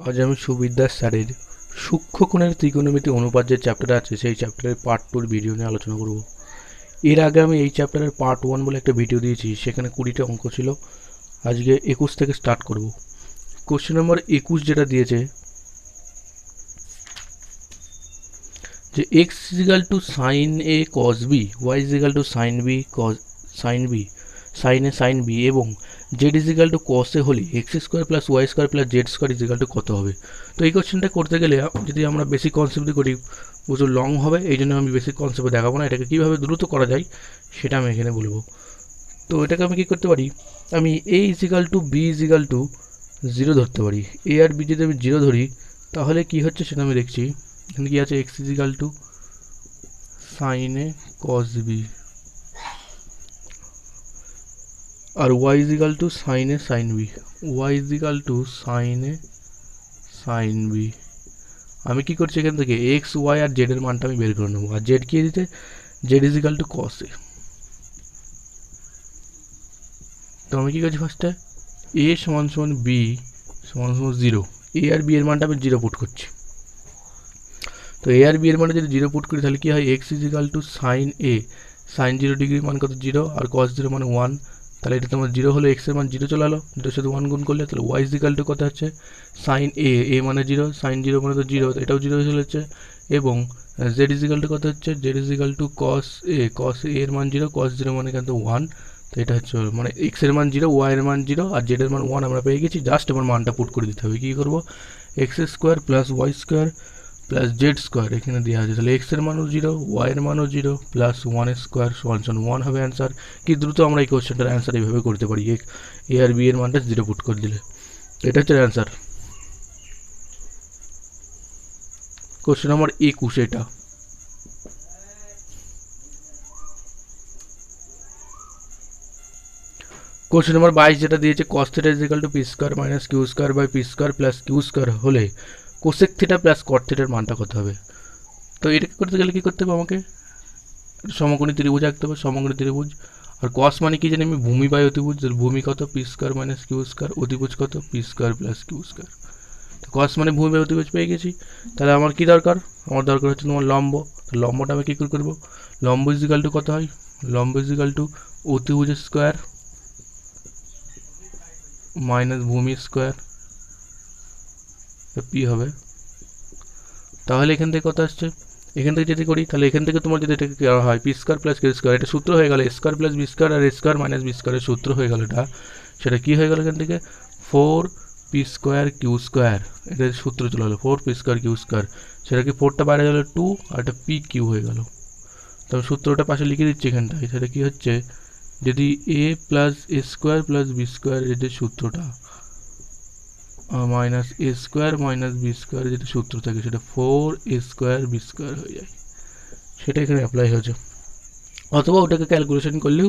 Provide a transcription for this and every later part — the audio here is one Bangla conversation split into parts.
আজ আমি সুবিদ্যার স্যারের সূক্ষ্মকোণের ত্রিকোণমিতি অনুপাত যে চ্যাপ্টার আছে সেই চ্যাপ্টারের পার্ট 2 ভিডিও নিয়ে আলোচনা করব। এর আগে আমি এই চ্যাপ্টারের পার্ট 1 বলে একটা ভিডিও দিয়েছি, সেখানে 20টা অঙ্ক ছিল। আজকে 21 থেকে স্টার্ট করব। কোশ্চেন নম্বর 21 যেটা দিয়েছে যে x equal to sine a cos b, y equal to sine b cos sine b, sine a sine b এবং z equal to cos a হলে x square plus y square plus z square equal to কত হবে। তো এই কোশ্চেনটা করতে গেলে যদি আমরা বেসিক কনসেপ্ট করি প্রচুর লং হবে, এই জন্য আমি বেসিক কনসেপ্টে দেখাবো না। এটাকে কীভাবে দ্রুত করা যায় সেটা আমি এখানে বলবো। তো এটাকে আমি কী করতে পারি, আমি a equal to b equal to 0 ধরতে পারি। এ আর বি যদি আমি 0 ধরি তাহলে কি হচ্ছে সেটা আমি দেখছি। এখানে কি আছে, x equal to sine a cos b আর y equal to sine a sine b, y equal to sine a sine b. আমি কি করছি, এখান থেকে এক্স ওয়াই আর জেড এর মানটা আমি বের করে নেবো। আর জেড কি দিতে, জেড ইজিক্যাল টু কস এ। তো আমি কি করছি, ফার্স্টে এ সমান সমান বি সমান সমান 0, এ আর বি এর মানটা আমি 0 পুট করছি। তো এ আর বি এর মানটা যদি 0 পুট করি তাহলে কি হয়, x equal to sine a sign 0 ডিগ্রির মান কত 0 আর কস 0 মানে 1। তাহলে এটা তোমার 0 হলো, এক্স এর মান 0 চলে এলো, 0 সাথে 1 গুণ করলে তাহলে ওয়াই ইজিক্যাল টু কত হচ্ছে সাইন এ, এ মানে 0, সাইন 0 মানে তো 0, এটাও 0 চলে যাচ্ছে। এবং জেড ইজিক্যাল টু কত হচ্ছে, জেড ইজিক্যাল টু কস এ, কস এ এর মান 0, কস 0 মানে কিন্তু 1। তো এটা হচ্ছে মানে এক্স এর মান 0, ওয়াই এর মান 0 আর জেড এর মান 1 আমরা পেয়ে গেছি। জাস্ট আমার মানটা পুট করে দিতে হবে। কী করবো, x square plus y square plus z square এখানে দেওয়া আছে, তাহলে এক্স এর মানও 0, ওয়াই এর মানও 0 প্লাস 1 স্কোয়ার সমান সমান 1 হবে অ্যান্সার। কি দ্রুত আমরা এই কোশ্চেনটার অ্যান্সার এইভাবে করতে পারি, এ আর বি এর মানটা 0 পুট করে দিলে। এটা হচ্ছে অ্যান্সার। কোশ্চেন নাম্বার 21 এটা। কোশ্চেন নাম্বার 22 যেটা দিয়েছে, cos theta is equal to p square minus q square by p square plus q square হলে কোসেক থিটা প্লাস কট থিটার মানটা কত হবে। তো এটাকে করতে গেলে কি করতে হবে, আমাকে সমকোণী ত্রিভুজ আঁকতে হবে, সমকোণী ত্রিভুজ। আর কস মানে কি জানি আমি, ভূমি বাই অতিভুজ। ভূমি কত, p square minus q square, অতিভুজ কত, p square plus q square. তো কস মানে ভূমি বাই অতিভুজ পেয়ে গেছি। তাহলে আমার কি দরকার, আমার দরকার হচ্ছে তোমার লম্ব। তো লম্বটা আমি কী করে করবো, লম্ব ইজিক্যাল টু কত হয়, লম্ব ইজিক্যাল টু অতিভুজ স্কোয়ার মাইনাস ভূমি স্কোয়ার পি হবে। তাহলে এখান থেকে কত আসছে, এখান থেকে যদি করি তাহলে এখান থেকে তোমার যদি এটাকে করা হয় p square plus q square, এটা সূত্র হয়ে গেল স্কোয়ার প্লাস বি স্কোয়ার আর স্কোয়ার মাইনাস বি স্কোয়ারের সূত্র হয়ে গেল এটা। সেটা কি হয়ে গেল, এখান থেকে 4 পি স্কোয়ার কিউ স্কোয়ার, এটার সূত্র চলে গেলো 4 পি স্কোয়ার কিউ স্কোয়ার। সেটা কি 4টা বাইরে গেলো 2 আর একটা পি কিউ হয়ে গেল। তবে সূত্রটা পাশে লিখে দিচ্ছি এখানটায়। সেটা কি হচ্ছে, যদি এ plus a square plus b square এর যে সূত্রটা minus a square minus b square যেটা সূত্র থাকে সেটা 4 এ স্কোয়ার বি স্কোয়ার হয়ে যায়। সেটা এখানে অ্যাপ্লাই হয়েছে, অথবা ওটাকে ক্যালকুলেশন করলেও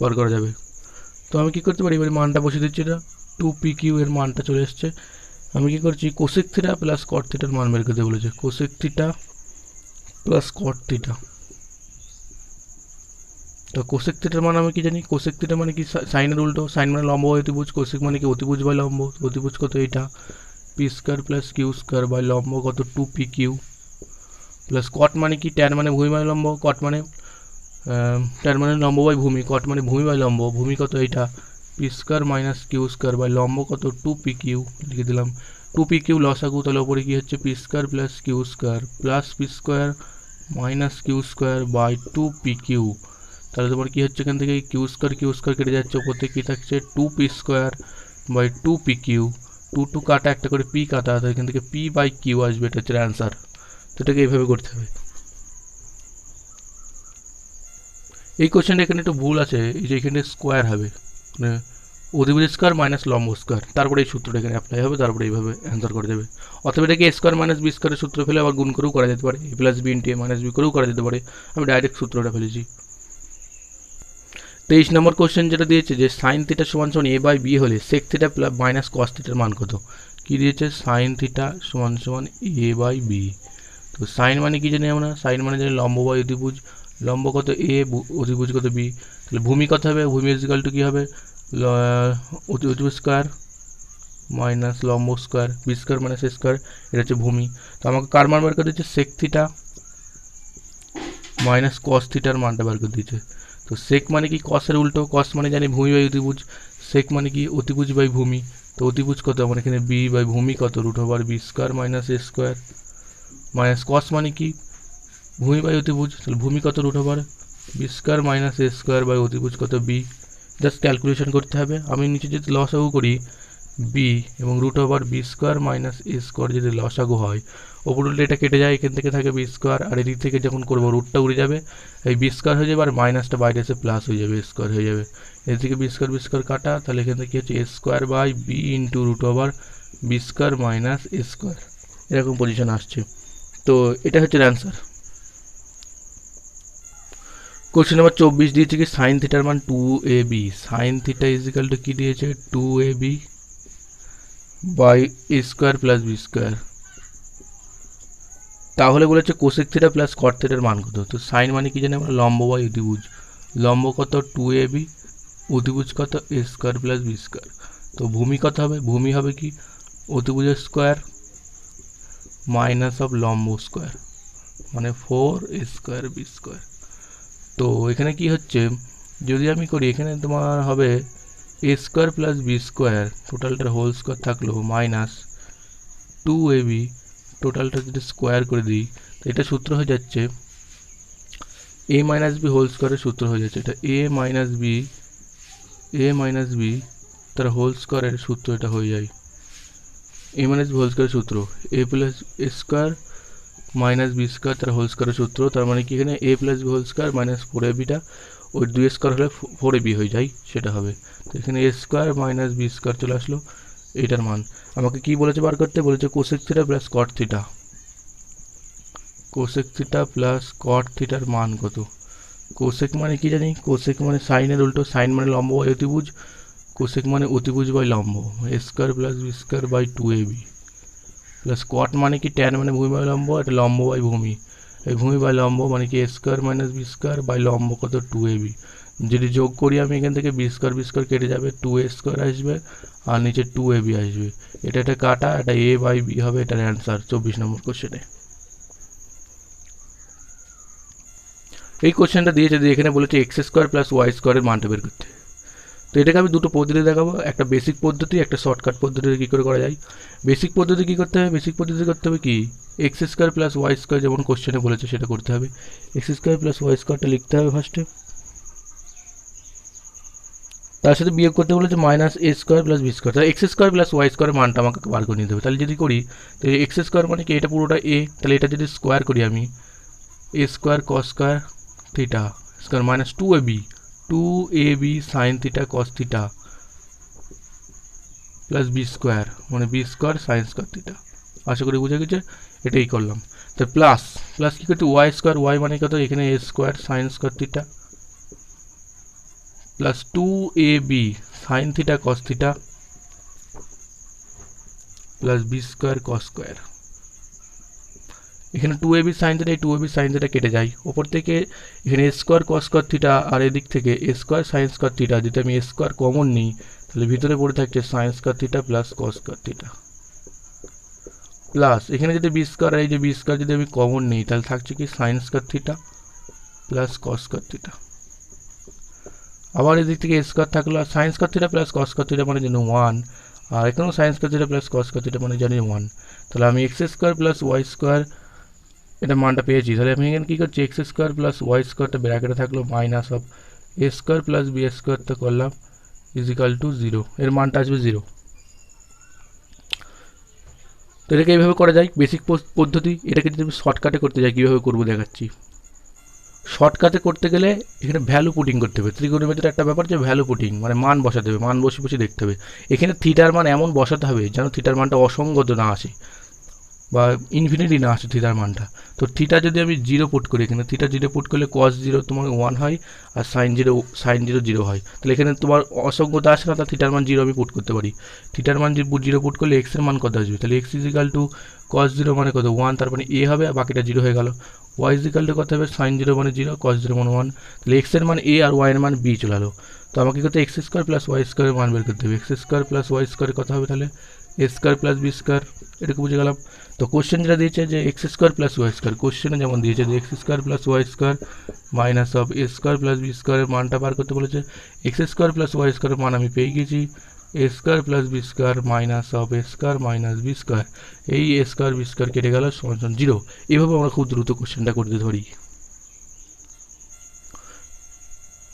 বার করা যাবে। তো আমি কী করতে পারি, এবার মানটা বসে দিচ্ছি, এটা 2 পি কিউ এর মানটা চলে এসছে। আমি কী করছি, কোসেক থিটা প্লাস কট থিটার মান বের করতে বলেছে, cosec theta plus cot theta. তো কোসেক থিটার মান আমি কি জানি, কোসেক থিটা মানে কি সাইনের উল্টো, সাইন মানে লম্ব বাই অতিভুজ, কোসেক মানে কি অতিভুজ বাই লম্ব, অতিভুজ কত এইটা p square plus q square by লম্ব কত 2 পি কিউ প্লাস কট মানে কি, ট্যান মানে ভূমি বাই লম্ব, কট মানে ট্যান মানে লম্ব বাই ভূমি, কট মানে ভূমি বাই লম্ব, ভূমি কত এইটা p square minus q square by লম্ব কত 2 পি কিউ লিখে দিলাম। 2 পি কিউ লসাগু, তাহলে ওপরে কি হচ্ছে p square plus q square plus p square minus q square by 2 p q. তাহলে তোমার কী হচ্ছে, এখান থেকে কিউ স্কোয়ার কেটে যাচ্ছে, ওপর থেকে কী থাকছে 2 p square by 2 p q, 2 কাটা একটা করে পি কাটা, তো এখান থেকে পি বাই কিউ আসবে, এটা হচ্ছে অ্যান্সার। তো এটাকে এইভাবে করতে হবে। এই কোশ্চেনটা এখানে একটু ভুল আছে, এই যে এখানে স্কোয়ার হবে মানে অধিভুজ স্কোয়ার মাইনাস লম্ব স্কোয়ার, তারপরে এই সূত্রটা এখানে অ্যাপ্লাই হবে, তারপরে এইভাবে অ্যান্সার করে দেবে। অথবা এটাকে এ স্কোয়ার মাইনাস বি স্কোয়ারের সূত্র ফেলে আবার গুণ করেও করা যেতে পারে, এ প্লাস বি ইন্টু এ মাইনাস বি করেও করা যেতে পারে। আমি ডাইরেক্ট সূত্রটা ফেলেছি। 23 নম্বর কোশ্চেন যেটা দিয়েছে যে সাইন থিটা সমান সমান এ বাই বি হলে সেক থিটা মাইনাস কস থিটার মান কত। কি দিয়েছে, সাইন থিটা সমান সমান এ বাই বি। তো সাইন মানে কি জানি আমরা, সাইন মানে জানি লম্ব বাই অতিভুজ, লম্ব কত এ, অতিভুজ কত বি। তাহলে ভূমি কত হবে, ভূমি ইজিক্যাল টু কী হবে, অতিভুজ স্কোয়ার মাইনাস লম্ব square, B square minus a square, এটা হচ্ছে ভূমি। তো আমাকে কার মান বার করে দিচ্ছে, সেক থিটা মাইনাস কস থিটার মানটা বার করে দিচ্ছে। তো সেক মানে কি কসের উল্টো, কস মানে জানি ভূমি বাই অতিভুজ, সেক মানে কি অতিভুজ বাই ভূমি। তো অতিভুজ কত আমার এখানে বি বাই ভূমি কত root over b square minus a square, minus cos মানে কি ভূমি বাই অতিভুজ, তাহলে ভূমি কত root over b square minus a square by অতিভুজ কত বি। জাস্ট ক্যালকুলেশন করতে হবে। আমি নিচে যদি লসাগু করি বি এবং root over b square minus a square যদি লসাগু হয়, ওপর উল্টে এটা কেটে যায়, এখান থেকে থাকে বি স্কোয়ার, আর এদিক থেকে যখন করবো রুটটা উড়ে যাবে, এই বি স্কোয়ার হয়ে যাবে আর মাইনাসটা বাইরে এসে প্লাস হয়ে যাবে, স্কোয়ার হয়ে যাবে। এদিকে বি স্কোয়ার কাটা, তাহলে এখান থেকে কী হচ্ছে a square by b into root over b square minus a square, এরকম পজিশন আসছে। তো এটা হচ্ছে অ্যান্সার। কোশ্চেন নাম্বার 24 দিয়েছে কি সাইন থিটার মান 2ab, sine theta equal two কি দিয়েছে 2ab by a square plus b square. তাহলে বলেছে কোসেক থিটা প্লাস কট থিটার মান কত। তো সাইন মানে কি জানি আমরা লম্ব বাই অতিভুজ, লম্ব কত 2ab, অতিভুজ কত এ স্কোয়ার প্লাস বি স্কোয়ার। তো ভূমি কত হবে, ভূমি হবে কি অতিভুজের স্কোয়ার মাইনাস অফ লম্ব স্কোয়ার মানে 4 এ স্কোয়ার বি স্কোয়ার। তো এখানে কি হচ্ছে যদি আমি করি, এখানে তোমার হবে a square plus b square টোটালটার হোল স্কোয়ার থাকলো মাইনাস 2ab, টোটালটা যদি স্কোয়ার করে দিই তো এটা সূত্র হয়ে যাচ্ছে এ মাইনাস বি হোল স্কোয়ারের সূত্র হয়ে যাচ্ছে, এটা এ মাইনাস বি তার হোল স্কোয়ারের সূত্র এটা হয়ে যায়, এ মাইনাস বি হোল স্কোয়ারের সূত্র a plus a square minus b square তার হোল স্কোয়ারের সূত্র। তার মানে কি এখানে a plus b whole square minus 4abটা ওই 2 স্কোয়ার হলে 4ab হয়ে যায়, সেটা হবে। তো এখানে a square minus b square চলে আসলো, এইটার মান আমাকে কি বলেছে বার করতে, বলেছে cosec theta plus cot theta, cosec theta plus cot থিটার মান কত। কোসেক মানে কি জানি, কোসেক মানে সাইনের উল্টো, সাইন মানে লম্ব বাই অতিভুজ, কোসেক মানে অতিভুজ বাই লম্ব, a square plus b square by 2ab plus cot মানে কি ট্যান মানে ভূমি বাই লম্ব, এটা লম্ব বাই ভূমি, এই ভূমি বাই লম্ব মানে কি a square minus b square by লম্ব কত 2ab। যদি যোগ করি আমি এখান থেকে বি স্কোয়ার কেটে যাবে, 2a স্কোয়ার আসবে আর নিচে 2ab আসবে, এটা কাটা, এটা এ বাই বি হবে, এটার অ্যান্সার 24 নম্বর কোশ্চেনে। এই কোশ্চেনটা দিয়েছে যে এখানে বলেছে এক্স স্কোয়ার প্লাস ওয়াই স্কোয়ারের মানটা বের করতে। তো এটাকে আমি দুটো পদ্ধতি দেখাবো, একটা বেসিক পদ্ধতি, একটা শর্টকাট পদ্ধতিতে কী করে করা যায়। বেসিক পদ্ধতি কী করতে হবে, বেসিক পদ্ধতি করতে হবে কি x square plus y square যেমন কোশ্চেনে বলেছে সেটা করতে হবে। এক্স স্কোয়ার প্লাস ওয়াই স্কোয়ারটা লিখতে হবে ফার্স্টে, তার সাথে বিয়োগ করতে বলেছে minus a square plus b square, তাহলে এক্স স্কোয়ার প্লাস ওয়াই স্কোয়ারের মানটা আমাকে বার করে নিতে হবে। তাহলে যদি করি তো এক্স স্কোয়ার মানে কি এটা পুরোটা এ, তাহলে এটা যদি স্কোয়ার করি আমি a square cos square theta square minus 2ab sine theta cos theta plus b square মানে b square sine square theta. আশা করি বুঝে গেছে, এটাই করলাম। তো প্লাস প্লাস কী করতে ওয়াই স্কোয়ার, ওয়াই মানে কত এখানে a square sine square theta plus 2ab sine theta cos theta plus b square cos square. এখানে 2ab সাইন থিটা, এই 2ab সাইন থিটা কেটে যায়, ওপর থেকে এখানে a square cos square theta আর এদিক থেকে a square sine square theta, যদি আমি এ স্কোয়ার কমন নিই তাহলে ভিতরে পড়ে থাকছে sign square theta plus cos square theta plus এখানে যদি বি স্কোয়ার আর এই যে বি স্কোয়ার যদি আমি কমন নিই তাহলে থাকছে কি sine square theta plus cos square theta. আবার এদিক থেকে এ স্কোয়ার থাকলো আর sine square theta plus cos square theta মানে জানি 1, আর এখানেও sine square theta plus cos square theta মানে জানি 1। তাহলে আমি x square plus y square এটা মানটা পেয়েছি। তাহলে আমি এখানে কী করছি এক্স স্কোয়ার প্লাস ওয়াই স্কোয়ারটা ব্র্যাকেটে থাকলো minus of a square plus b স্কোয়ারটা করলাম ইজিক্যাল টু 0, এর মানটা আসবে 0। তো এটাকে এইভাবে করা যায় বেসিক পদ্ধতি। এটাকে যদি আমি শর্টকাটে করতে যাই কীভাবে করবো দেখাচ্ছি। শর্টকাটে করতে গেলে এখানে ভ্যালু পুটিং করতে হবে, ত্রিকোণমিতির একটা ব্যাপার যে ভ্যালু পুটিং মানে মান বসাতে হবে, মান বসে বসে দেখতে হবে। এখানে থিটার মান এমন বসাতে হবে যেন থিটার মানটা অসঙ্গত না আসে বা ইনফিনিটি না আসে থিটার মানটা। তো থিটা যদি আমি 0 পুট করি, এখানে থিটা 0 পুট করলে কস 0 তোমার 1 হয় আর সাইন 0 0 হয়, তাহলে এখানে তোমার অসঙ্গতা আসে না, তাহলে থিটার মান 0 আমি পুট করতে পারি। থিটার মান 0 পুট করলে এক্সের মান কত আসবে, তাহলে এক্স ইজিক্যাল টু কস 0 মানে কত 1, তার মানে এ হবে আর বাকিটা 0 হয়ে গেল। ওয়াই ইজিক্যাল টু কত হবে সাইন 0 মানে 0 কস 0 মানে 1, তাহলে এক্সের মান এ আর ওয়াইয়ের মান বি চলে এলো। তো আমাকে কত এক্স স্কোয়ার প্লাস ওয়াই স্কোয়ারের মান বের করতে হবে। X square plus y square কত হবে তাহলে a square plus b square, এটুকু বুঝে গেলাম। তো কোশ্চেন যেটা দিয়েছে যে x square plus y square, কোশ্চেনে যেমন দিয়েছে যে x square plus y square minus of a square plus B স্কোয়ারের মানটা বার করতে বলেছে। এক্স স্কোয়ার প্লাস ওয়াই স্কোয়ারের মান আমি পেয়ে গেছি, a square plus b square minus of a square minus b square, এই এ স্কোয়ার বি স্কোয়ার কেটে গেল সমান 0। এভাবে আমরা খুব দ্রুত কোশ্চেনটা করতে ধরি।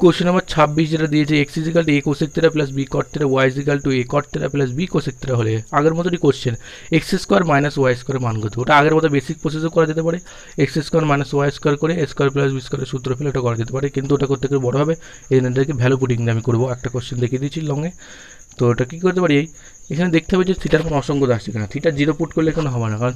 কোশ্চেন নাম্বার 26 যেটা দিয়েছে x equal to a cosec theta plus b cot theta, y equal to a cot theta plus b cosec theta হলে আগের মতোই question x square minus y square মান করতে, ওটা আগের মতো বেসিক প্রসেসও করা যেতে পারে, x square minus y square করে এ স্কোয়ার প্লাস বি স্কোয়ারের সূত্র ফেলে ওটা করা যেতে পারে, কিন্তু ওটা করতে গেলে বড় হবে। এই জন্য ভ্যালু পুটিং দিয়ে আমি করবো। একটা কোশ্চেন দেখিয়ে দিয়েছি লংয়ে। তো ওটা কী করতে পারি, এখানে দেখতে হবে যে থিটার মান অসংখ্য আসছে কিনা। থিটা 0 পুট করলে এখানে হবে না, কারণ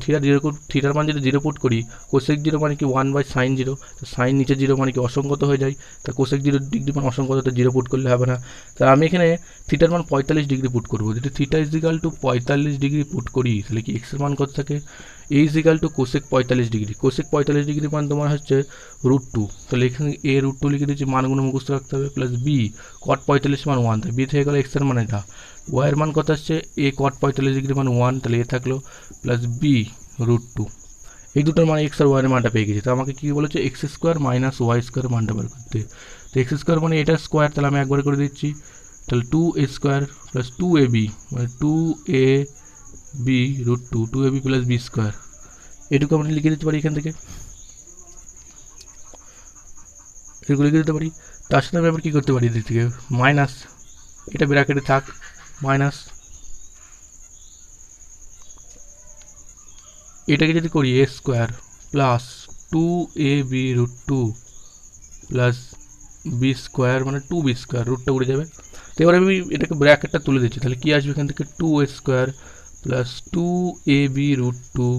থিটার মান যদি 0 পুট করি, কোসেক 0 মানে কি 1/sin 0, তো সাইন নিচে 0 মানে কি অসংখ্যত হয়ে যায়, তা কোসেক 0 ডিগ্রি মান অসংখ্যত, 0 পুট করলে হবে না। তা আমি এখানে থিটার মান 45 ডিগ্রি পুট করবো। যদি theta equal to 45 degree put করি তাহলে কি এক্সের মান কত থাকে, a equal to cosec 45 degree, cosec 45 degree মান তোমার হচ্ছে √2, তাহলে এখানে এ √2 লিখে দিচ্ছি, মানগুলো মুখস্থ রাখতে হবে, প্লাস বি কট 45 মান 1, তাই বি থেকে গেলো এক্সের মান এটা, ওয়াইয়ের মান কত আসছে এ কট 45 ডিগ্রি মান 1, তাহলে এ থাকলো প্লাস বি √2, এই দুটোর মানে এক্স আর ওয়াইয়ের মানটা পেয়ে গেছি। তো আমাকে কী বলেছে x square minus y square মানটা বার করতে। তো এক্স স্কোয়ার মানে এটা স্কোয়ার, তাহলে আমি একবার করে দিচ্ছি, তাহলে 2a স্কোয়ার প্লাস 2ab মানে 2ab √2, 2ab plus b square, এটুকু আমরা লিখে দিতে পারি এখান থেকে, এটুকু লিখে দিতে পারি। তার সাথে আমি আবার কী করতে পারি এদিক থেকে মাইনাস, এটা ব্র্যাকেটে থাক, মাইনাস এটাকে যদি করি a square plus 2ab √2 plus b square মানে 2b স্কোয়ার, রুটটা উড়ে যাবে। তো এবার আমি এটাকে ব্র্যাকেটটা তুলে দিচ্ছি, তাহলে কী আসবে এখান থেকে 2a square plus 2ab √2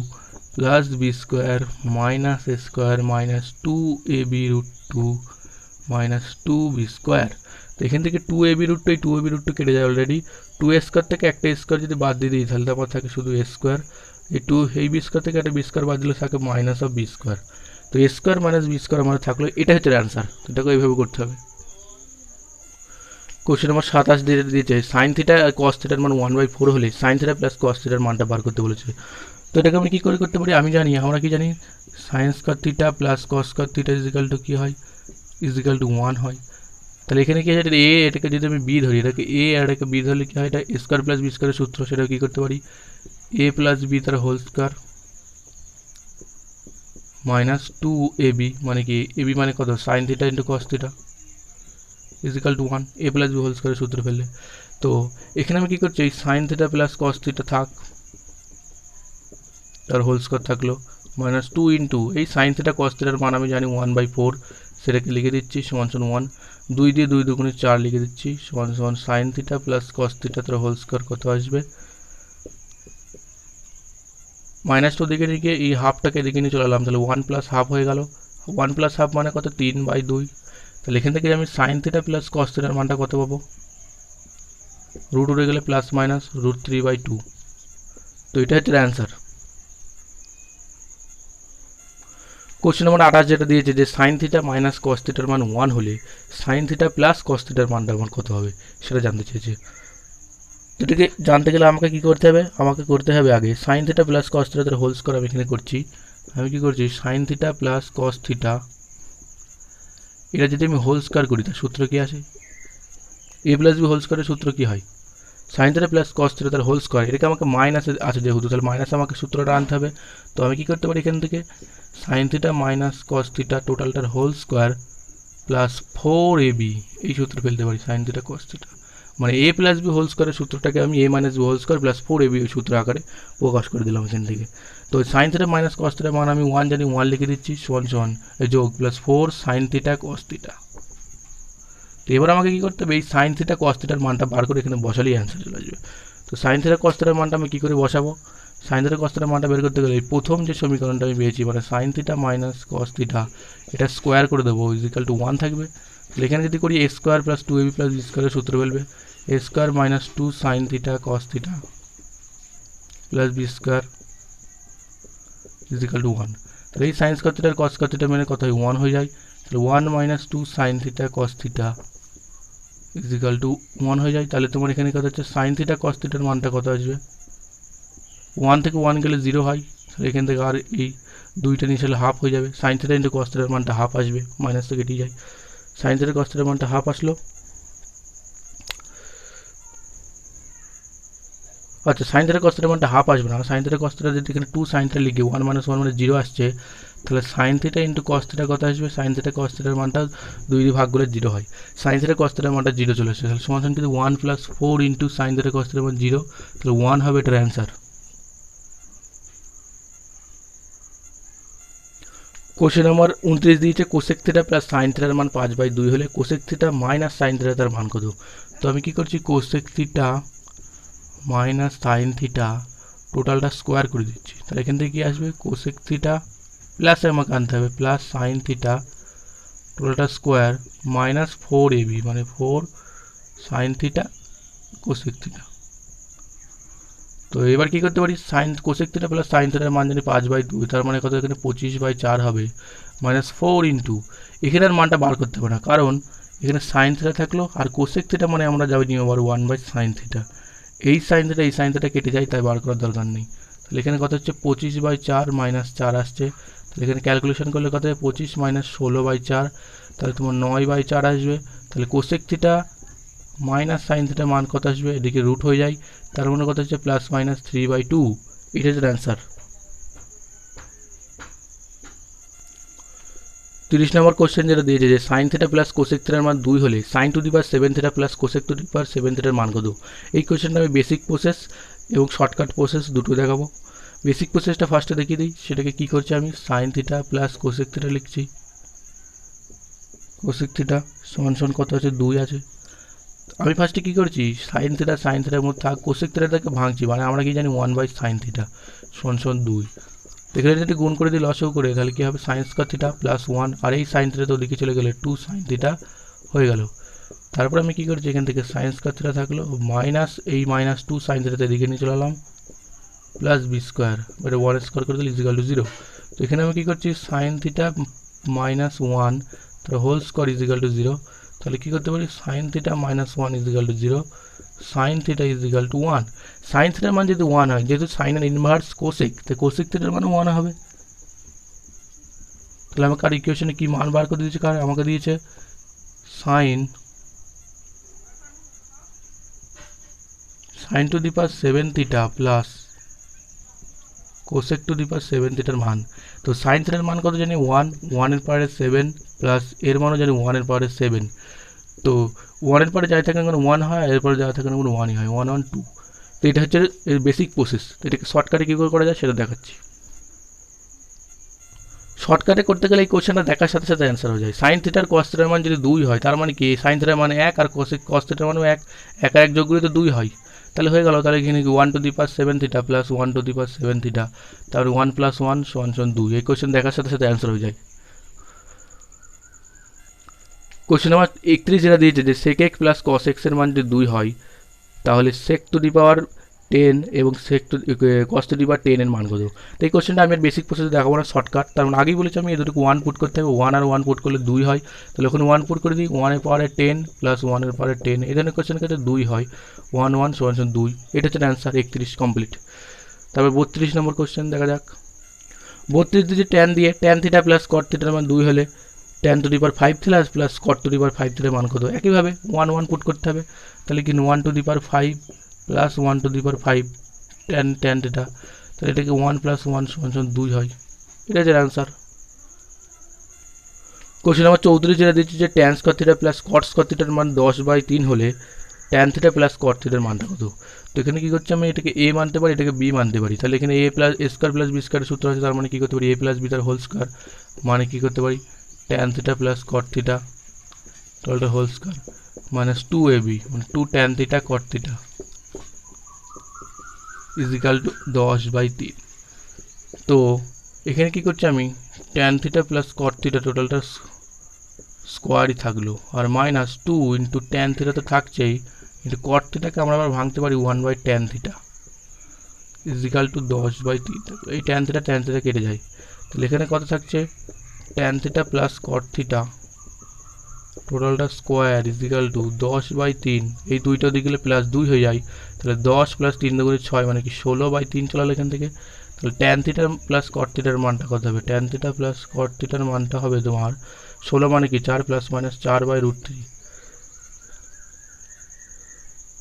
plus b square minus a square minus 2ab √2 minus 2b square. তো এখান থেকে 2ab √2, এই 2ab √2 কেটে যায় অলরেডি, 2a স্কোয়ার থেকে একটা স্কোয়ার যদি বাদ দিয়ে দিই তাহলে আমার থাকে শুধু এ স্কোয়ার, এই বি স্কোয়ার থেকে একটা বি স্কোয়ার বাদ দিলে থাকে মাইনাস অফ বি স্কোয়ার। তো a square minus b square আমাদের থাকলো, এটা হচ্ছে অ্যান্সার। এটাকে এইভাবে করতে হবে। কোশ্চেন নাম্বার 27 দিয়েছে সাইন থিটা আর কস থিটার মান 1/4 হলে সাইন থিটা প্লাস কস থিটার মানটা বার করতে বলেছে। তো এটাকে আমি কী করে করতে পারি, আমি জানি, আমরা কি জানি sine square theta plus cos square theta equal to কী হয়, ইজিক্যাল টু 1 হয়। তাহলে এখানে কি আছে এ, এটাকে যদি আমি বি ধরি, এটাকে এ আর এটাকে বি ধরলে কী হয়, এটা এ স্কোয়ার প্লাস বি স্কোয়ারের সূত্র, সেটা কী করতে পারি এ প্লাস বি তার হোল স্কোয়ার মাইনাস 2ab মানে কি এবি মানে কত sine theta into cos theta equal to 1, a plus b whole স্কোয়ারের সূত্র ফেললে। তো এখানে আমি কী করছি, এই sine theta plus cos theta থাক, তার হোল স্কোয়ার থাকলো মাইনাস 2 ইন্টু এই সাইন থিটা কস থিটার মান আমি জানি 1/4, সেটাকে লিখে দিচ্ছি সমান 1, 2 দিয়ে 2 দুগুণে 4 লিখে দিচ্ছি সমান sign theta plus cos theta তার হোল স্কোয়ার কত আসবে, মাইনাস 2 দিকে দিকে এই হাফটাকে এদিকে নিয়ে চলে এলাম, তাহলে 1 প্লাস হাফ হয়ে গেল, 1 প্লাস হাফ মানে কত 3/2। তাহলে এখান থেকে আমি সাইন থিটা প্লাস কস থিটার মানটা কত পাবো, রুট উঠে গেলে প্লাস মাইনাস √3/2। তো এটা হচ্ছে অ্যান্সার। কোশ্চেন নাম্বার 28 যেটা দিয়েছে যে সাইন থিটা মাইনাস কস থিটার মান 1 হলে সাইন থিটা প্লাস কস থিটার মানটা আমার কত হবে সেটা জানতে চেয়েছে। এটাকে জানতে গেলে আমাকে কী করতে হবে, আমাকে করতে হবে আগে sine theta plus cos theta whole square আমি এখানে করছি, আমি কী করছি sine theta plus cos theta, এটা যদি আমি হোল স্কোয়ার করি তার সূত্র কী আসে, এ প্লাস বি হোল স্কোয়ারের সূত্র কী হয় sign theta plus cos theta তার হোল স্কোয়ার, এটাকে আমাকে মাইনাসে আছে যেহেতু, তাহলে মাইনাস আমাকে সূত্রটা আনতে হবে। তো আমি কী করতে পারি এখান থেকে sine theta minus cos theta টোটালটার হোল স্কোয়ার প্লাস 4ab এই সূত্র ফেলতে পারি, সাইন থিটা কস থিটা মানে এ প্লাস বি হোল স্কোয়ারের সূত্রটাকে আমি a minus b whole square plus 4ab ওই সূত্র আকারে প্রকাশ করে দিলাম এখান থেকে। তো sign theta minus cos theta মান আমি 1 জানি, 1 লিখে দিচ্ছি সমান যোগ plus 4 sign theta cos theta. তো এবার আমাকে কী করতে হবে, এই সাইন থিটা কস থিটার মানটা বার করে এখানে বসালেই অ্যান্সার চলে আসবে। তো সাইন থিটা কস থিটার মানটা আমি কী করে বসাবো, সাইন থিটা কস থিটার মানটা বের করতে গেলে এই প্রথম যে সমীকরণটা আমি পেয়েছি মানে sign theta minus cos theta, এটা স্কোয়ার করে দেবো ইজিক্যাল টু 1 থাকবে। তাহলে এখানে যদি করি a square plus 2ab plus B স্কোয়ারের সূত্র ফেলবে, a square minus 2 sine theta cos theta plus b square equal to 1। তাহলে এই সাইন স্কোয়ার থিটার কস স্কোয়ার থিটা মানে কত হয় 1 হয়ে যায়, তাহলে 1 minus 2 sine theta cos theta equal to 1 হয়ে যায়। তাহলে তোমার এখানে কত হচ্ছে সাইন থিটা কস থিটার মানটা কত আসবে 1 থেকে 1 গেলে 0 হয়, তাহলে এখান থেকে আর এই 2টা নিচে হাফ হয়ে যাবে, সাইন থিটা ইন্টু কস থিটার মানটা হাফ আসবে, মাইনাস তো কেটে যায়, সাইন থিটা কস থিটার মানটা হাফ আসলো। আচ্ছা, সাইন থিটা কস থিটার মানটা হাফ আসবে না, সাইন থিটা কস থিটা যদি এখানে 2 সাইন থিটা লিখি 1 - 1 মানে 0 আসছে, তাহলে sign theta into cos theta কত আসবে, সাইন থিটা কস থিটার মানটা 2 ভাগ করলে 0 হয়, সাইন থিটা কস থিটার মানটা 0 চলে আসছে, তাহলে সমান কিন্তু 1 + 4 ইন্টু সাইন থিটা কস থিটার মান 0, তাহলে 1 হবে এটার অ্যান্সার। কোশ্চেন নাম্বার 29 দিয়েছে কোসেক থিটা প্লাস সাইন থিটার মান 5/2 হলে cosec theta minus sine theta তার মান কত। তো আমি কি করছি, cosec theta minus sine theta টোটালটা স্কোয়ার করে দিচ্ছি, তাহলে এখান থেকে কী আসবে, কোসেক থিটা প্লাস আমাকে আনতে হবে প্লাস সাইন থিটা টোটালটা স্কোয়ার মাইনাস 4ab মানে 4 সাইন থিটা কোসেক থিটা। তো এবার কী করতে পারি, sign cosec theta plus sign থিটার মান জানি 5/2, তার মানে কত, এখানে 25/4 হবে, মাইনাস 4 ইন্টু এখানের মানটা বার করতে হবে না, কারণ এখানে সাইন থিটা থাকলো আর কোসেক থিটা মানে আমরা যাবে নিয়ে আবার 1/sin থিটা, এই সাইন থিটা কেটে যায়, তাই বার করার দরকার নেই। তাহলে এখানে কত হচ্ছে 25/4 মাইনাস 4 আসছে, তাহলে এখানে ক্যালকুলেশন করলে কত হয় 25 মাইনাস 16/4, তাহলে তোমার 9/4 আসবে, তাহলে কোসেক থিটা মাইনাস সাইন থিটার মান কত আসবে, এদিকে রুট হয়ে যায়, তার মানে কত হচ্ছে প্লাস মাইনাস 3/2, এটা হচ্ছে অ্যান্সার। 30 নম্বর কোশ্চেন যেটা দিয়েছে যে সাইন থিটা প্লাস কোসেক থিটার মান 2 হলে sine to the power 7 theta plus cosec to the power 7 থিটার মান কত। এই কোশ্চেনটা আমি বেসিক প্রসেস এবং শর্টকাট প্রসেস দুটো দেখাবো। বেসিক প্রসেসটা ফার্স্টে দেখিয়ে দিই, সেটাকে কী করছি আমি, sign theta plus cosec theta লিখছি, কোসেক থিটা সমান সমান কত আছে 2 আছে, আমি ফার্স্টে কী করছি, সাইন থিটার মধ্যে থাক কোসেক থিটাটাকে ভাঙছি, মানে আমরা কি জানি 1/sin থিটা সমান সমান 2, এখানে যদি গুণ করে দিই লসও করে, তাহলে কী হবে সাইন স্কয়ার থিটা প্লাস 1, আর এই সাইন থিটা তো ওদিকে চলে গেলে 2 সাইন থিটা হয়ে গেল। তারপর আমি কী করছি, এখান থেকে সাইন স্কয়ার থিটা থাকলো মাইনাস এই মাইনাস 2 সাইন থিটাতে এদিকে নিয়ে চলে এলাম প্লাস বি স্কোয়ার, এটা 1 স্কোয়ার করে দিলে ইজিক্যাল টু 0। তো এখানে আমি কী করছি, সাইন থিটা মাইনাস 1 তার হোল স্কোয়ার ইজিক্যাল টু 0, তাহলে কী করতে পারি sine theta minus 1 equal to 0, sine theta equal to 1, sine থিটার মান যদি 1 হয়, যেহেতু সাইনের ইনভার্স কোসেক, তো কোসেক থিটার মানও 1 হবে। তাহলে আমাকে আর ইকুয়েশনে কী মান বার করে দিয়েছে, কারণ আমাকে দিয়েছে sine to the power 7 theta plus cosec to the power 7 থিটার মান। তো সাইন থিটার মান কত জানি 1 এর পাওয়ারে 7 প্লাস এর মানও জানি 1 এর পাওয়ারে 7, তো 1 এর পাওয়ারে যাই থাকে কোনো 1 হয়, আর এর পরে যাই থাকে কোনো 1ই হয়, 1 1 2। তো এটা হচ্ছে এর বেসিক প্রসেস, তো এটাকে শর্টকাটে কী করে করা যায় সেটা দেখাচ্ছি। শর্টকাটে করতে গেলে এই কোশ্চেনটা দেখার সাথে সাথে অ্যান্সার হয়ে যায়। সাইন থিটার কস থিটার মান যদি 2 হয়, তার মানে কি সাইন থিটার মানে 1 আর কস থিটার মানেও 1, এক আর এক যোগ করে তো 2 হয়, তাহলে হয়ে গেল। তাহলে এখানে 1 two the power 7 theta plus 1 two the power 7 theta, তারপরে 1 + 1 = 2, এই কোশ্চেন দেখার সাথে সাথে অ্যান্সার হয়ে যায়। কোশ্চেন নাম্বার 31 যেটা দিয়েছে যে sec x plus cos x এর মান যদি 2 হয়, তাহলে সেক টু দি পাওয়ার 10 এবং সেক টু কস টু দি পাওয়ার 10 এর মান কত। তো এই কোশ্চেনটা আমি বেসিক প্রসেস দেখাবো না, শর্টকাট, তার মানে আগেই বলেছি আমি এই দুটোকে 1 পুট করতে হবে, 1 আর 1 পুট করলে 2 হয়, তাহলে ওখানে 1 পুট করে দিই, 1 এর পাওয়ারে 10 প্লাস 1 এর পাওয়ারে 10, এই ধরনের কোশ্চেনের ক্ষেত্রে 2 হয়, 1 1 = 2, এটা হচ্ছে অ্যান্সার। 31 কমপ্লিট। তারপর 32 নম্বর কোশ্চেন দেখা যাক। 32 দিয়ে ট্যান থিটা প্লাস কট থিটার মান 2 হলে tan to the power 5 theta plus cot to the power 5 থিটার মান কত। একইভাবে 1 1 পুট করতে হবে, তাহলে কি 1 two the power 5 plus 1 two the power 5 tan theta, তাহলে এটাকে 1 + 1 = 2 হয়, এটা হচ্ছে অ্যান্সার। কোশ্চেন নাম্বার 34 যেটা দিচ্ছি যে ট্যান স্কয়ার থিটা প্লাস কট স্কয়ার থিটার মান 10/3 হলে ট্যান থিটা প্লাস কট থিটার মানটা কত। তো এখানে কী করছি, আমি এটাকে এ মানতে পারি, এটাকে বি মানতে পারি, তাহলে এখানে এ স্কয়ার প্লাস বি স্কয়ারের সূত্র আছে, তার মানে কী করতে পারি a + b তার হোল স্কয়ার, মানে কী করতে পারি tan theta plus cot theta total whole square minus 2ab মানে 2 tan theta cot theta equal to 10/3। তো এখানে কী করছি আমি, tan theta plus cot theta টোটালটা স্কোয়ারই থাকলো, আর মাইনাস 2 ইন্টু ট্যান থিটা তো থাকছেই, কিন্তু কট থিটাকে আমরা আবার ভাঙতে পারি 1/tan থিটা ইজিক্যাল টু 10/3। এই ট্যান থিটা কেটে যায়, তাহলে এখানে কত থাকছে tan theta plus cot theta টোটালটা স্কোয়ার ইজিক্যাল টু 10/3, এই দুইটা দিকে গেলে +2 হয়ে যায়, তাহলে 10 + 3 × 6 মানে কি 16/3 চলালো এখান থেকে। তাহলে ট্যান থিটা প্লাস কট থিটার মানটা কত হবে? ট্যান থিটা প্লাস কট থিটার মানটা হবে তোমার 16 মানে কি 4 ± 4/√3।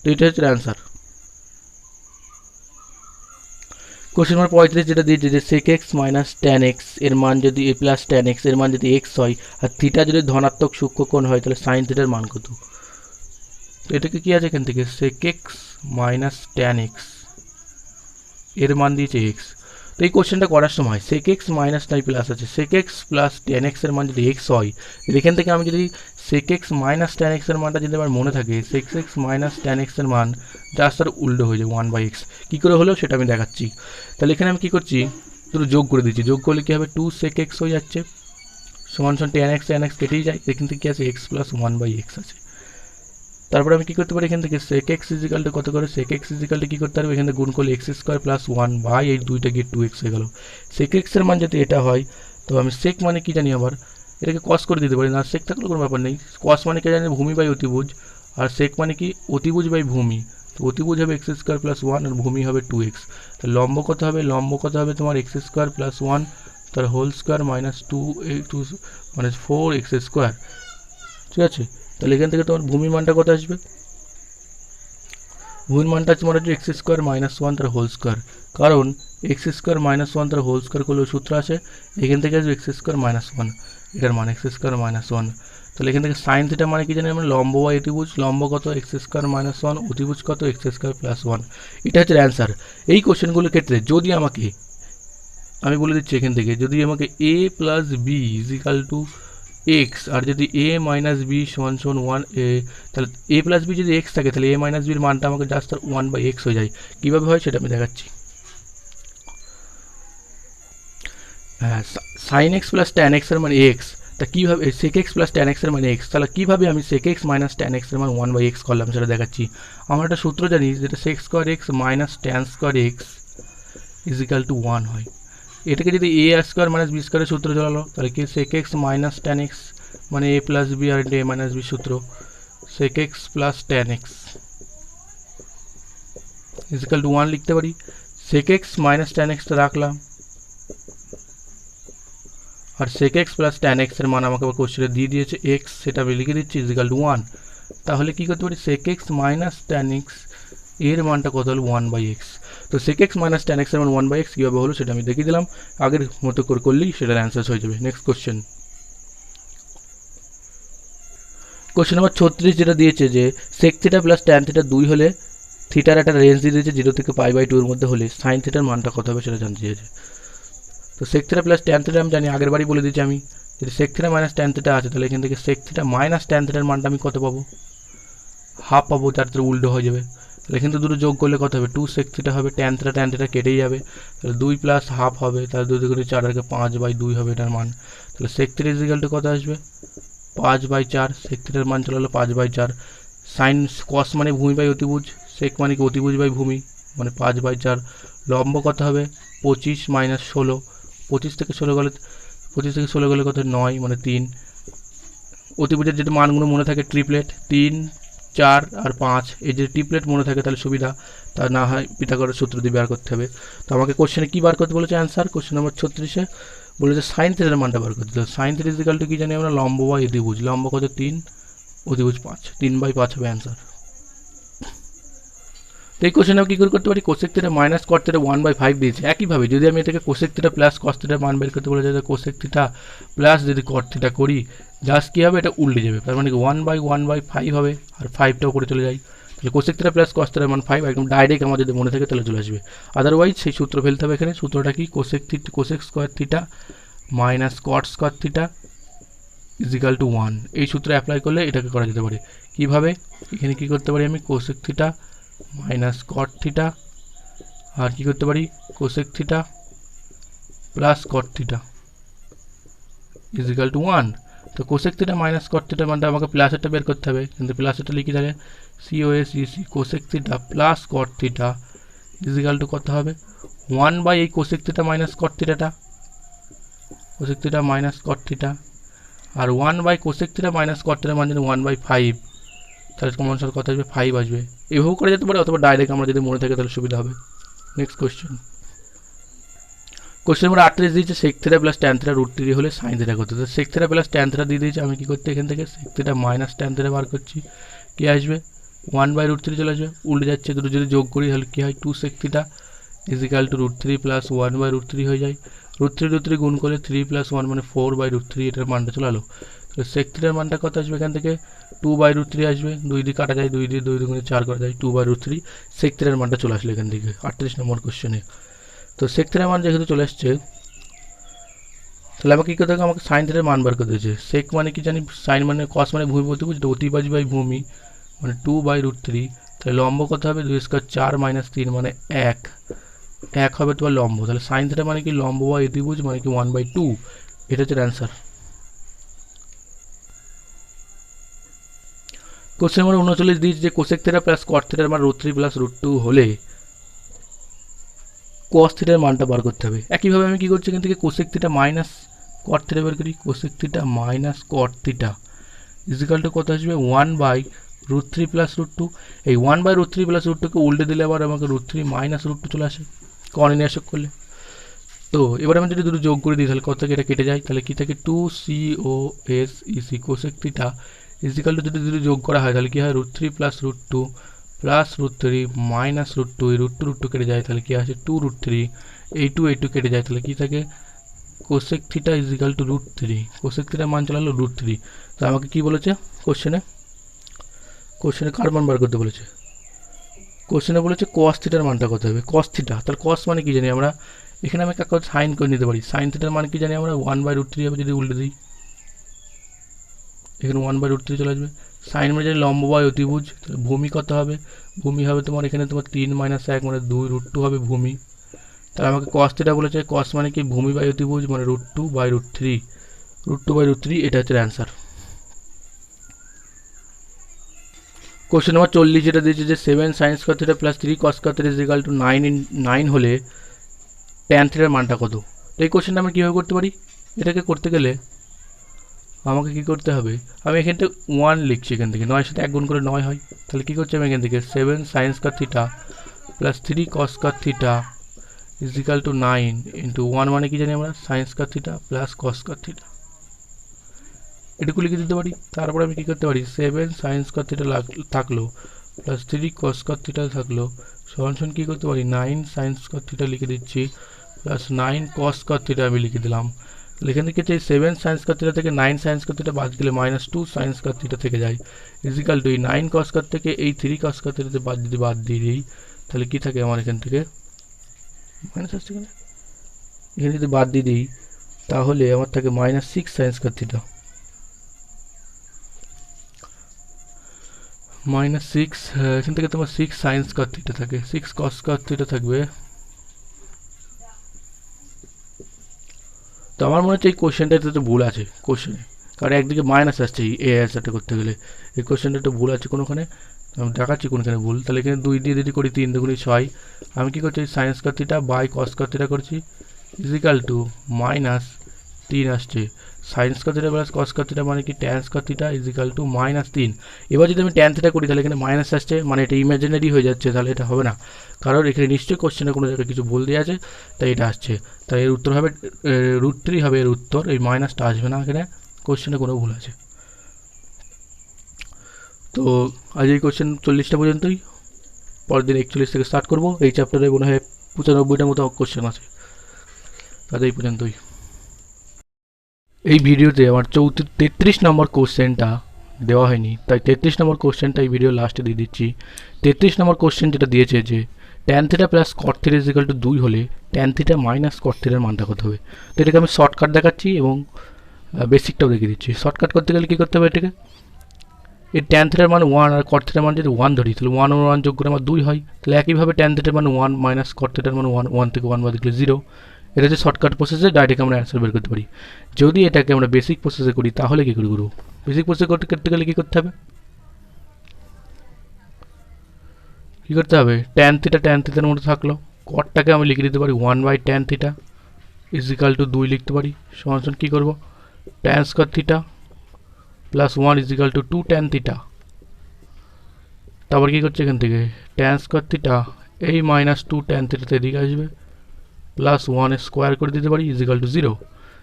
তো এটা হচ্ছে অ্যান্সার। কোশ্চেন নম্বর 35 যেটা দিয়েছে যে sec x - tan x এর মান যদি প্লাস tan x এর মান যদি x হয় আর থিটা যদি ধনাত্মক সূক্ষ্মকোণ হয় তাহলে sin থিটার মান কত? তো এটাকে কি আছে এখান থেকে sec x - tan x এর মান দিয়েছে x। তো এই কোশ্চেনটা করার সময় sec x - নাই প্লাস আছে, sec x + tan x এর মান যদি x হয়, এখান থেকে আমি যদি sec x - tan x এর মানটা যদি আমার মনে থাকে sec x - tan x এর মান জাস্ট তার উল্টো হয়ে যায় 1/x। কী করে হলো সেটা আমি দেখাচ্ছি। তাহলে এখানে আমি কী করছি, দুটো যোগ করে দিচ্ছি, যোগ করলে কী হবে 2 sec x হয়ে যাচ্ছে সমান tan x কেটেই যায়, এখান থেকে কী আছে x + 1/x আছে। তারপরে আমি কী করতে পারি এখান থেকে sec x = কত করে, sec x = কী করতে পারবো এখানে গুণ করলে x² + 1 এই দুইটা গিয়ে 2x হয়ে গেল। sec x এর মান যদি এটা হয় তো আমি sec মানে কি জানি, আবার এটাকে cos করে দিতে পারি, না sec থাকলে কোনো ব্যাপার নেই। cos মানে কি জানি ভূমি বাই অতিভুজ, আর sec মানে কি অতিভুজ বাই ভূমি। তো অতিভুজ হবে x² + 1 আর ভূমি হবে 2x। তো লম্ব কত হবে, লম্ব কত হবে তোমার x² + 1 তার হোল স্কোয়ার -2 মানে 4x²। ঠিক আছে, তাহলে এখান থেকে তোমার ভূমির মানটা কত আসবে, ভূমির মানটা তোমার হচ্ছে x² - 1 তার হোল স্কোয়ার, কারণ x² - 1 তার হোল স্কোয়ার করলে সূত্র আছে, এখান থেকে আসবে x² - 1, এটার মান x² - 1। তাহলে এখান থেকে সাইন থিটা মানে কি জানি আমরা, লম্ব বাই অতিভুজ, লম্ব কত x² - 1, অতিভুজ কত x² + 1। এটা হচ্ছে অ্যান্সার। এই কোশ্চেনগুলোর ক্ষেত্রে যদি আমাকে, আমি বলে দিচ্ছি এখান থেকে, যদি আমাকে a + b = x আর যদি a - b = 1, তাহলে a + b যদি x থাকে তাহলে a - b এর মানটা আমাকে জাস্ট 1/x হয়ে যায়। কীভাবে হয় সেটা আমি দেখাচ্ছি। হ্যাঁ, sin x + tan x এর মানে x, তা কীভাবে sec x + tan x এর মানে x, তাহলে কীভাবে আমি sec x - tan x এর মান 1/x করলাম সেটা দেখাচ্ছি। আমরা একটা সূত্র জানি যেটা sec² x - tan² x = 1 হয়। এটাকে যদি a² - b² এর সূত্র চালালো তাহলে কি sec x - tan x মানে a + b R a - b সূত্র sec x + tan x = 1 লিখতে পারি। sec x - tan x রাখলাম, আর sec x + tan x এর মান আমাকে কোশ্চেনে দিয়ে দিয়েছে x, সেটা আমি লিখে দিচ্ছি = 1। তাহলে কি করতে পারি sec x - tan x এর মানটা কত হলো 1/x। তো sec x - tan x এর মান 1/x কীভাবে হলো সেটা আমি দেখিয়ে দিলাম, আগের মতো করে করলেই সেটার অ্যান্সার হয়ে যাবে। নেক্সট কোশ্চেন, কোশ্চেন নম্বর 36 যেটা দিয়েছে যে sec θ + tan θ 2 হলে থিটার একটা রেঞ্জ দিয়ে দিয়েছে 0 থেকে π/2 এর মধ্যে হলে sin θ মানটা কত হবে সেটা জানতে চেয়েছে। তো sec θ + tan θ আমি জানি, আগের বারই বলে দিয়েছি আমি, যদি sec θ - tan θ আছে তাহলে এখান থেকে sec θ - tan θ এর মানটা আমি কত পাবো, হাফ পাবো, তার উল্টো হয়ে যাবে। তাহলে এখান থেকে দুটো যোগ করলে কত হবে 2 sec θ হবে, tan θ কেটেই যাবে, তাহলে 2 + হাফ হবে, তাহলে 2 × 4 = 5/2 হবে এটার মান। তাহলে sec θ = কত আসবে 5/4, sec θ এর মান চলে হলো 5/4। সাইন cos মানে ভূমি বাই অতিভুজ, sec মানে কি অতিভুজ বাই ভূমি মানে 5/4। লম্ব কত হবে 25 - 16, 25 থেকে 16 গেলে কত 9 মানে 3। অতিভুজের যেটা মানগুলো মনে থাকে ট্রিপলেট 3, 4 আর 5, এই যে ট্রিপলেট মনে থাকে তাহলে সুবিধা, তা না হয় পিথাগোরাস সূত্র দিয়ে বের করতে হবে। তো আমাকে কোশ্চেনে কী বার করতে বলেছে অ্যান্সার, কোশ্চেন নম্বর 36-এ বলেছে সাইন থিটার মানটা বার করতে। সাইন থিটা = কি জানি আমরা, লম্ব বাই অতিভুজ, লম্ব কত 3, অতিভুজ 5, 3/5 হবে অ্যান্সার। তো এই কোশ্চেনে কী করে করতে পারি, cosec theta minus cot theta 1/5 দিয়েছে, একইভাবে যদি আমি এটাকে কোসেক থিটা প্লাস কস থিটার মান বের করতে বলেছে, কোসেক থিটা প্লাস যদি কট থিটা করি জাস্ট কী হবে এটা উল্টে যাবে, তার মানে 1/1/5 হবে আর 5টা উপরে চলে যায়। তাহলে কোসেক থিটা প্লাস কস থিটার মান 5 একদম ডাইরেক্ট আমার যদি মনে থাকে তাহলে চলে আসবে, আদারওয়াইজ সেই সূত্র ফেলতে হবে এখানে। সূত্রটা কি, cosec square theta minus cot square theta = 1, এই সূত্রে অ্যাপ্লাই করলে এটাকে করা যেতে পারে। কীভাবে, এখানে কী করতে পারি আমি cosec theta minus cot theta আর কী করতে পারি cosec theta plus cot theta = 1। তো cosec theta minus cot theta মানটা আমাকে প্লাসেরটা বের করতে হবে, কিন্তু প্লাসেরটা লিখে থাকে COSEC cosec theta plus cot theta কত হবে 1 বাই এই কোসেক থিটা মাইনাস কট থিটাটা, cosec theta minus cot theta আর 1 কোসেক থিটা মাইনাস কট থিটার মান যদি 1/5, তাহলে কমন আনসার কত আসবে 5 আসবে। এভাবেও করা যেতে পারে, অথবা ডাইরেক্ট আমরা যদি মনে থাকে তাহলে সুবিধা হবে। নেক্সট কোয়েশ্চেন নম্বর 38 দিয়েছে sec theta plus tan theta root 3 হলে সাইন থিটা করতে। তো sec theta plus tan theta দিয়ে দিয়েছে, আমি কি করতে এখান থেকে sec theta minus tan theta বার করছি, কি আসবে 1/√3 চলে আসবে, উল্টে যাচ্ছে, দুটো যদি যোগ করি তাহলে কী হয় 2 sec theta equal to √3 plus 1/√3 হয়ে যায়। √3 গুণ করলে 3 প্লাস 1 মানে 4/√3, এটার মানটা চলে এলো। তো সেক থিটার মানটা কত আসবে এখান থেকে 2/√3 আসবে, 2 দিয়ে কাটা যায়, 2 দিয়ে 2 দুগুণে 4 করা যায়, 2/√3 সেক থিটার মানটা চলে আসলো এখান থেকে 38 নম্বর কোশ্চেনে। তো সেক থিটার মান যেহেতু চলে আসছে, তাহলে আমাকে কী করতে হবে, আমাকে সাইন থিটার মান বার করতে হচ্ছে। সেক মানে কি জানি, সাইন মানে কস মানে ভূমি বলতে বুঝতে, অতিবাজি বাই ভূমি মানে 2/√3, তাহলে লম্ব কত হবে 2 স্কোয়ার 4 মাইনাস 3 মানে 1 হবে তোমার লম্ব। তাহলে সাইন থিটা মানে কি লম্ব বা অতিভুজ মানে কি 1/2, এটা হচ্ছে অ্যান্সার। কোশ্চেন নম্বর 39 দিয়েছে যে কোসেক থিটা প্লাস কট থিটার মান √3 প্লাস √2 হলে কস থিটার মানটা বার করতে হবে। একইভাবে আমি কী করছি, এখান থেকে cosec theta minus cot theta বের করি, cosec theta minus cot theta equal to কত আসবে 1/√3 প্লাস √2। এই 1/√3 প্লাস √2কে উল্টে দিলে আবার আমাকে √3 মাইনাস √2 চলে আসে কর্নিনিয়াসক করলে। তো এবার আমি যদি দুটো যোগ করে দিই তাহলে কত থেকে এটা কেটে যায়, তাহলে কি থাকে 2cos cosec theta equal two যদি দুটো যোগ করা হয় তাহলে কি হয় √3 প্লাস √2 প্লাস √3 মাইনাস √2, এই √2 কেটে যায়, তাহলে কি আসে 2√3, এই 2 কেটে যায়, তাহলে কি থাকে cosec theta equal to √3, cosec থিটার মান চলে হলো √3। তো আমাকে কি বলেছে কোশ্চেনে কার মান বার করতে বলেছে, কোশ্চেনে বলেছে কস থিটার মানটা কত হবে, কস থিটা। তাহলে কস মানে কি জানি আমরা, এখানে আমি কাকে সাইন করে নিতে পারি, সাইন থিটার মান কি জানি আমরা 1/√3 হবে, যদি উল্টে দিই এখানে 1/√3 চলে আসবে। সাইন মানে জানি লম্ব বা অতিভুজ, তাহলে ভূমি কত হবে, ভূমি হবে তোমার এখানে তোমার 3 মাইনাস 1 মানে 2 √2 হবে ভূমি। তাহলে আমাকে কস থিটা বলেছে, কস মানে কি ভূমি বাই অতিভুজ মানে √2/√3, এটা হচ্ছে অ্যান্সার। কোশ্চেন নম্বর 40 যেটা দিয়েছে যে 7 sign square theta plus 3 cos square theta is equal two 9 হলে ট্যান থিটার মানটা কত। তো এই কোশ্চেনটা আমি কীভাবে করতে পারি, এটাকে করতে গেলে আমাকে কী করতে হবে, আমি এখান থেকে 1 লিখছি, এখান থেকে 9 সাথে 1 গুণ করে 9 হয়, তাহলে কী করছি আমি এখান থেকে 7 sign square theta plus 3 cos square theta is equal two 9 into 1 মানে কি জানি আমরা sign square theta plus cos square theta, এটুকু লিখে দিতে পারি। তারপরে আমি কী করতে পারি 7 সাইন স্কয়ার থিটা থাকলো প্লাস 3 কস স্কয়ার থিটা থাকলো সমান কী করতে পারি 9 সাইন স্কয়ার থিটা লিখে দিচ্ছি প্লাস 9 কস স্কয়ার থিটা আমি লিখে দিলাম। এখান থেকে এই 7 সাইন স্কয়ার থিটা থেকে 9 সাইন স্কয়ার থিটা বাদ গেলে -2 সাইন স্কয়ার থিটা থেকে যায় ইজিক্যাল টু এই 9 কস স্কয়ার থেকে এই 3 কস স্কয়ার থিটাতে বাদ দিয়ে দিই, তাহলে কী থাকে আমার এখান থেকে মাইনাস আসছে, এখানে যদি বাদ দিয়ে দিই তাহলে আমার থাকে -6 সাইন স্কয়ার থিটা, -6 এখান থেকে তোমার 6 সাইন স্কয়ার থিটা থাকে, 6 কস স্কয়ার থিটা থাকবে। তো আমার মনে হচ্ছে এই কোশ্চেনটাতে তো ভুল আছে কোশ্চেনে, কারণ একদিকে মাইনাস আসছে এই অ্যান্সারটা করতে গেলে, এই কোশ্চেনটা একটু ভুল আছে কোনোখানে, আমি দেখাচ্ছি কোনখানে ভুল। তাহলে এখানে 2 দিয়ে যদি করি 3 দুগুণে 6, আমি কী করছি sine square theta by cos square theta করছি ইজিক্যাল টু -3 আসছে, sine square theta plus cos square theta মানে কি tan square theta equal to -3। এবার যদি আমি ট্যান থিটা করি তাহলে এখানে মাইনাস আসছে, মানে এটা ইমাজিনারি হয়ে যাচ্ছে, তাহলে এটা হবে না, কারণ এখানে নিশ্চয়ই কোশ্চেনে কোনো জায়গায় কিছু ভুল দেওয়া আছে, তাই এটা আসছে, তাই এর উত্তর হবে √3 হবে এর উত্তর, এই মাইনাসটা আসবে না, এখানে কোশ্চেনে কোনো ভুল আছে। তো আজ এই কোশ্চেন 40টা পর্যন্তই, পরের দিন 41 থেকে স্টার্ট করবো। এই চ্যাপ্টারে মনে হয় 95টার মতো কোশ্চেন আছে, তাহলে এই পর্যন্তই। এই ভিডিওতে আমার 33 নম্বর কোশ্চেনটা দেওয়া হয়নি, তাই 33 নম্বর কোশ্চেনটা এই ভিডিও লাস্টে দিয়ে দিচ্ছি। 33 নম্বর কোশ্চেন যেটা দিয়েছে যে tan theta plus cot theta is equal two 2 হলে ট্যান থিটা মাইনাস কট থিটার মানটা কত হবে। তো এটাকে আমি শর্টকাট দেখাচ্ছি এবং বেসিকটাও দেখিয়ে দিচ্ছি। শর্টকাট করতে গেলে কী করতে হবে, এটাকে এই ট্যান থিটার মান 1 আর কট থিটার মান যদি 1 ধরি তাহলে 1 ও 1 যোগ করে আমার 2 হয়, তাহলে একইভাবে ট্যান থিটার মান 1 মাইনাস কট থিটার মান 1 থেকে 1 বাদ দিলে 0। এটা হচ্ছে শর্টকাট প্রসেসে ডাইরেক্ট আমরা অ্যান্সার বের করতে পারি। যদি এটাকে আমরা বেসিক প্রসেসে করি তাহলে কী করে করবো, বেসিক প্রসেস করতে গেলে কী করতে হবে, ট্যান থিটার মধ্যে থাকলো, কটটাকে আমি লিখে দিতে পারি 1/tan theta is equal two 2 লিখতে পারি, সমান কী করবো tan square theta plus 1 is equal two 2 tan theta. তারপর কী করছে এখান থেকে ট্যান স্কোয়ার থিটা এই মাইনাস 2 ট্যান থিটাতে এদিকে আসবে প্লাস 1 স্কোয়ার করে দিতে পারি ইজ ইকাল টু 0।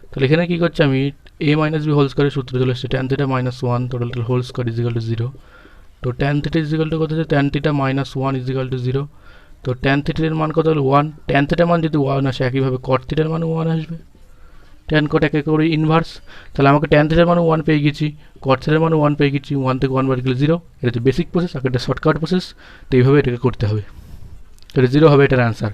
তাহলে এখানে কী করছে আমি a মাইনাস বি হোল স্কোয়ারের সূত্র চলে এসছে tan theta minus 1 total whole square is equal to 0। তো tan theta is equal to কত হচ্ছে tan theta minus 1 is equal to 0। তো ট্যান থিটার মান কত হলো 1, ট্যান থিটার মান যদি 1 আসে একইভাবে কট থিটার মানও 1 আসবে। ট্যান কট একে করে ইনভার্স, তাহলে আমাকে ট্যান থিটার মানও 1 পেয়ে গেছি, কট থিটার মানও 1 পেয়ে গেছি, 1 থেকে 1 বাদ গেলে 0। এটা হচ্ছে বেসিক প্রসেস, আর এটা শর্টকাট প্রসেস। তো এইভাবে এটাকে করতে হবে, তাহলে 0 হবে এটার অ্যান্সার।